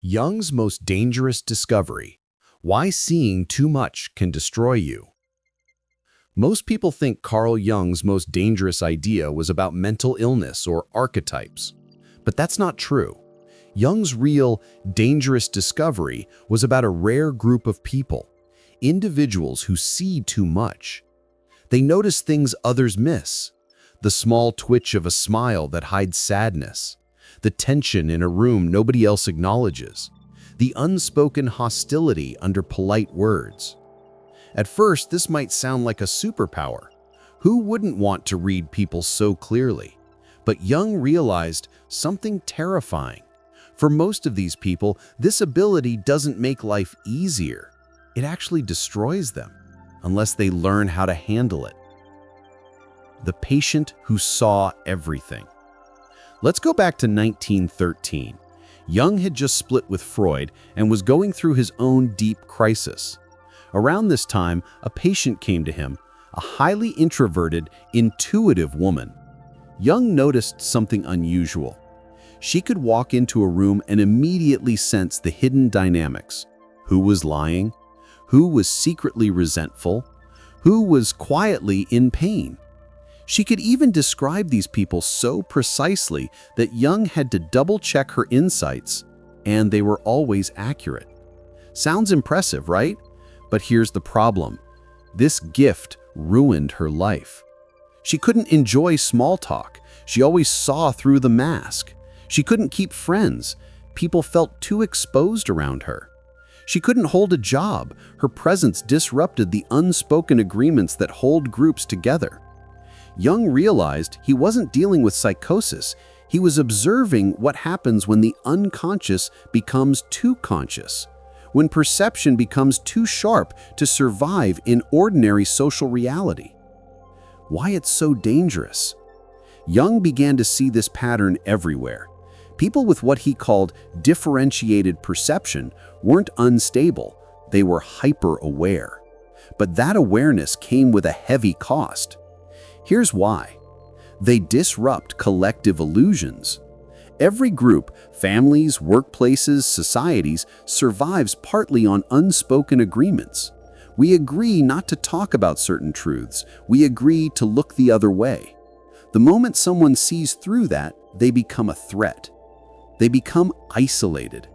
Jung's most dangerous discovery: why seeing too much can destroy you. Most people think Carl Jung's most dangerous idea was about mental illness or archetypes. But that's not true. Jung's real, dangerous discovery was about a rare group of people, individuals who see too much. They notice things others miss: the small twitch of a smile that hides sadness, the tension in a room nobody else acknowledges, the unspoken hostility under polite words. At first, this might sound like a superpower. Who wouldn't want to read people so clearly? But Jung realized something terrifying. For most of these people, this ability doesn't make life easier. It actually destroys them, unless they learn how to handle it. The patient who saw everything. Let's go back to 1913. Jung had just split with Freud and was going through his own deep crisis. Around this time, a patient came to him, a highly introverted, intuitive woman. Jung noticed something unusual. She could walk into a room and immediately sense the hidden dynamics. Who was lying? Who was secretly resentful? Who was quietly in pain? She could even describe these people so precisely that Jung had to double-check her insights, and they were always accurate. Sounds impressive, right? But here's the problem. This gift ruined her life. She couldn't enjoy small talk. She always saw through the mask. She couldn't keep friends. People felt too exposed around her. She couldn't hold a job. Her presence disrupted the unspoken agreements that hold groups together. Jung realized he wasn't dealing with psychosis. He was observing what happens when the unconscious becomes too conscious, when perception becomes too sharp to survive in ordinary social reality. Why it's so dangerous? Jung began to see this pattern everywhere. People with what he called differentiated perception weren't unstable, they were hyper-aware. But that awareness came with a heavy cost. Here's why. They disrupt collective illusions. Every group, families, workplaces, societies, survives partly on unspoken agreements. We agree not to talk about certain truths. We agree to look the other way. The moment someone sees through that, they become a threat. They become isolated.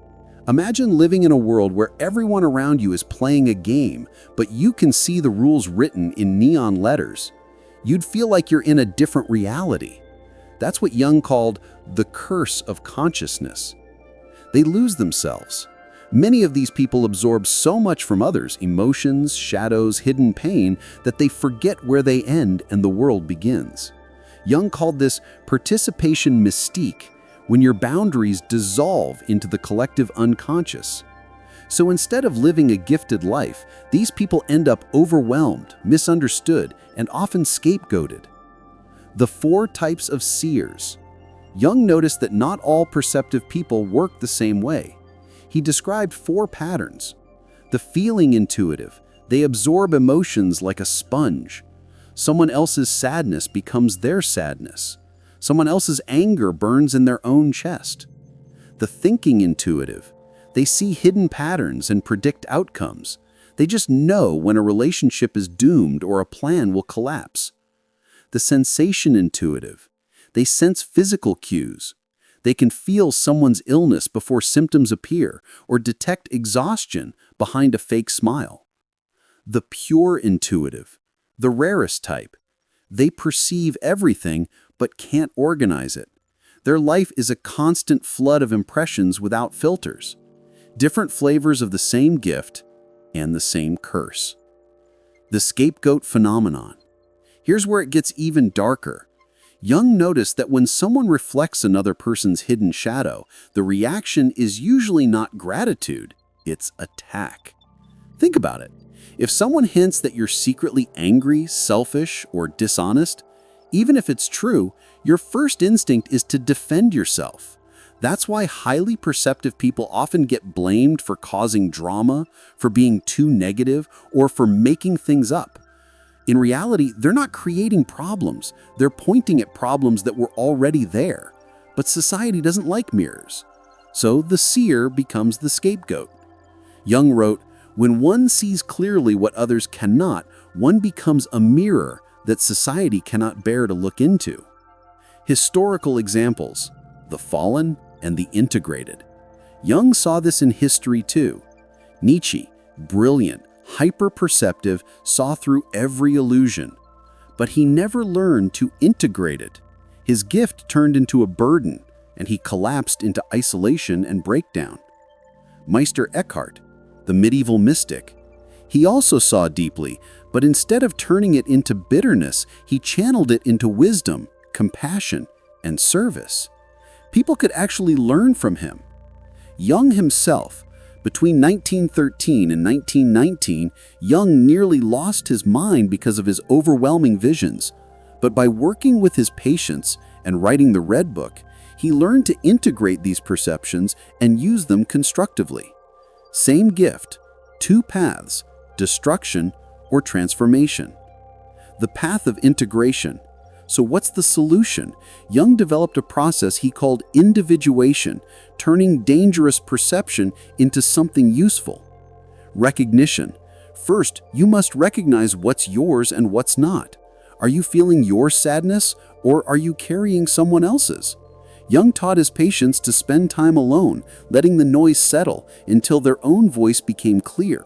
Imagine living in a world where everyone around you is playing a game, but you can see the rules written in neon letters. You'd feel like you're in a different reality. That's what Jung called the curse of consciousness. They lose themselves. Many of these people absorb so much from others, emotions, shadows, hidden pain, that they forget where they end and the world begins. Jung called this participation mystique, when your boundaries dissolve into the collective unconscious. So instead of living a gifted life, these people end up overwhelmed, misunderstood, and often scapegoated. The 4 types of seers. Jung noticed that not all perceptive people work the same way. He described 4 patterns. The feeling intuitive. They absorb emotions like a sponge. Someone else's sadness becomes their sadness. Someone else's anger burns in their own chest. The thinking intuitive. They see hidden patterns and predict outcomes. They just know when a relationship is doomed or a plan will collapse. The sensation intuitive. They sense physical cues. They can feel someone's illness before symptoms appear or detect exhaustion behind a fake smile. The pure intuitive. The rarest type. They perceive everything but can't organize it. Their life is a constant flood of impressions without filters. Different flavors of the same gift and the same curse. The scapegoat phenomenon. Here's where it gets even darker. Jung noticed that when someone reflects another person's hidden shadow, the reaction is usually not gratitude, it's attack. Think about it. If someone hints that you're secretly angry, selfish, or dishonest, even if it's true, your first instinct is to defend yourself. That's why highly perceptive people often get blamed for causing drama, for being too negative, or for making things up. In reality, they're not creating problems. They're pointing at problems that were already there. But society doesn't like mirrors. So the seer becomes the scapegoat. Jung wrote, "When one sees clearly what others cannot, one becomes a mirror that society cannot bear to look into." Historical examples: the fallen and the integrated. Jung saw this in history too. Nietzsche, brilliant, hyper-perceptive, saw through every illusion. But he never learned to integrate it. His gift turned into a burden, and he collapsed into isolation and breakdown. Meister Eckhart, the medieval mystic, he also saw deeply, but instead of turning it into bitterness, he channeled it into wisdom, compassion, and service. People could actually learn from him. Jung himself, between 1913 and 1919, Jung nearly lost his mind because of his overwhelming visions. But by working with his patients and writing the Red Book, he learned to integrate these perceptions and use them constructively. Same gift, two paths: destruction or transformation. The path of integration. So what's the solution? Jung developed a process he called individuation, turning dangerous perception into something useful. Recognition. First, you must recognize what's yours and what's not. Are you feeling your sadness, or are you carrying someone else's? Jung taught his patients to spend time alone, letting the noise settle until their own voice became clear.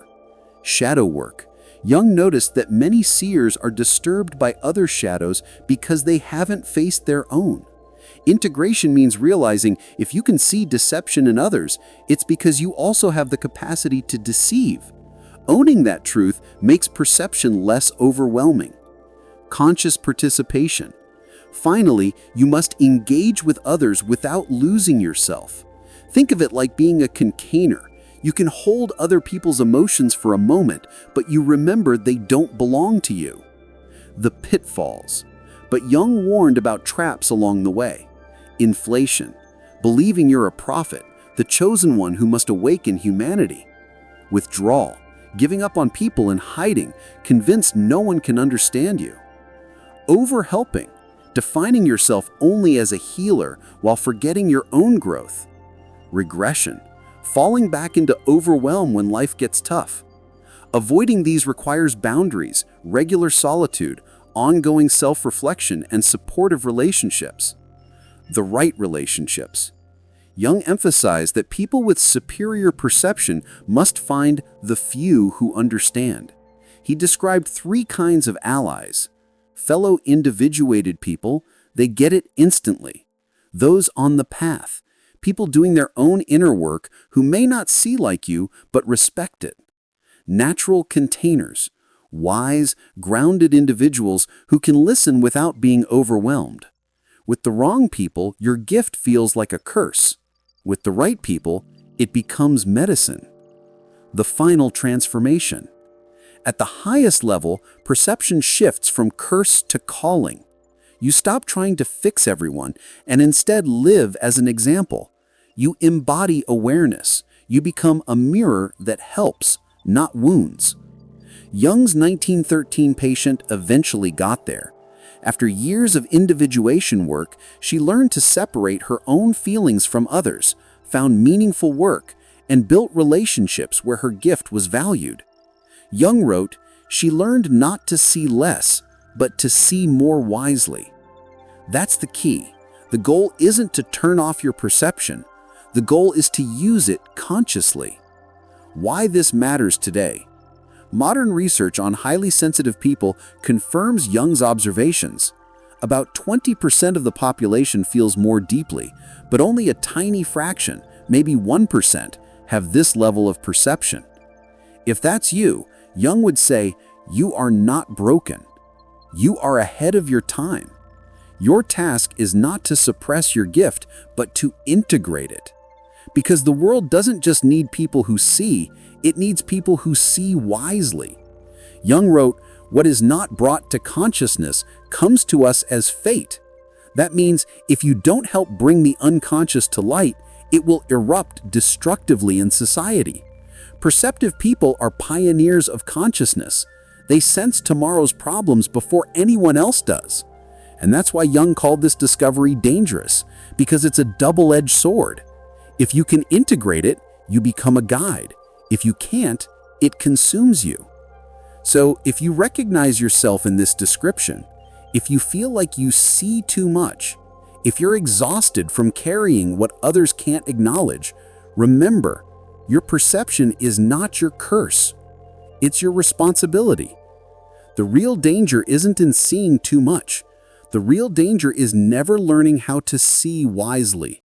Shadow work. Jung noticed that many seers are disturbed by other shadows because they haven't faced their own. Integration means realizing if you can see deception in others, it's because you also have the capacity to deceive. Owning that truth makes perception less overwhelming. Conscious participation. Finally, you must engage with others without losing yourself. Think of it like being a container. You can hold other people's emotions for a moment, but you remember they don't belong to you. The pitfalls. But Jung warned about traps along the way. Inflation. Believing you're a prophet, the chosen one who must awaken humanity. Withdrawal. Giving up on people and hiding, convinced no one can understand you. Overhelping. Defining yourself only as a healer while forgetting your own growth. Regression. Falling back into overwhelm when life gets tough. Avoiding these requires boundaries, regular solitude, ongoing self-reflection, and supportive relationships. The right relationships. Jung emphasized that people with superior perception must find the few who understand. He described 3 kinds of allies. Fellow individuated people, they get it instantly. Those on the path. People doing their own inner work who may not see like you, but respect it. Natural containers, wise, grounded individuals who can listen without being overwhelmed. With the wrong people, your gift feels like a curse. With the right people, it becomes medicine. The final transformation. At the highest level, perception shifts from curse to calling. You stop trying to fix everyone and instead live as an example. You embody awareness. You become a mirror that helps, not wounds. Jung's 1913 patient eventually got there. After years of individuation work, she learned to separate her own feelings from others, found meaningful work, and built relationships where her gift was valued. Jung wrote, "She learned not to see less, but to see more wisely." That's the key. The goal isn't to turn off your perception. The goal is to use it consciously. Why this matters today. Modern research on highly sensitive people confirms Jung's observations. About 20% of the population feels more deeply, but only a tiny fraction, maybe 1%, have this level of perception. If that's you, Jung would say, you are not broken. You are ahead of your time. Your task is not to suppress your gift, but to integrate it. Because the world doesn't just need people who see, it needs people who see wisely. Jung wrote, "What is not brought to consciousness comes to us as fate." That means if you don't help bring the unconscious to light, it will erupt destructively in society. Perceptive people are pioneers of consciousness. They sense tomorrow's problems before anyone else does. And that's why Jung called this discovery dangerous, because it's a double-edged sword. If you can integrate it, you become a guide. If you can't, it consumes you. So if you recognize yourself in this description, if you feel like you see too much, if you're exhausted from carrying what others can't acknowledge, remember, your perception is not your curse. It's your responsibility. The real danger isn't in seeing too much. The real danger is never learning how to see wisely.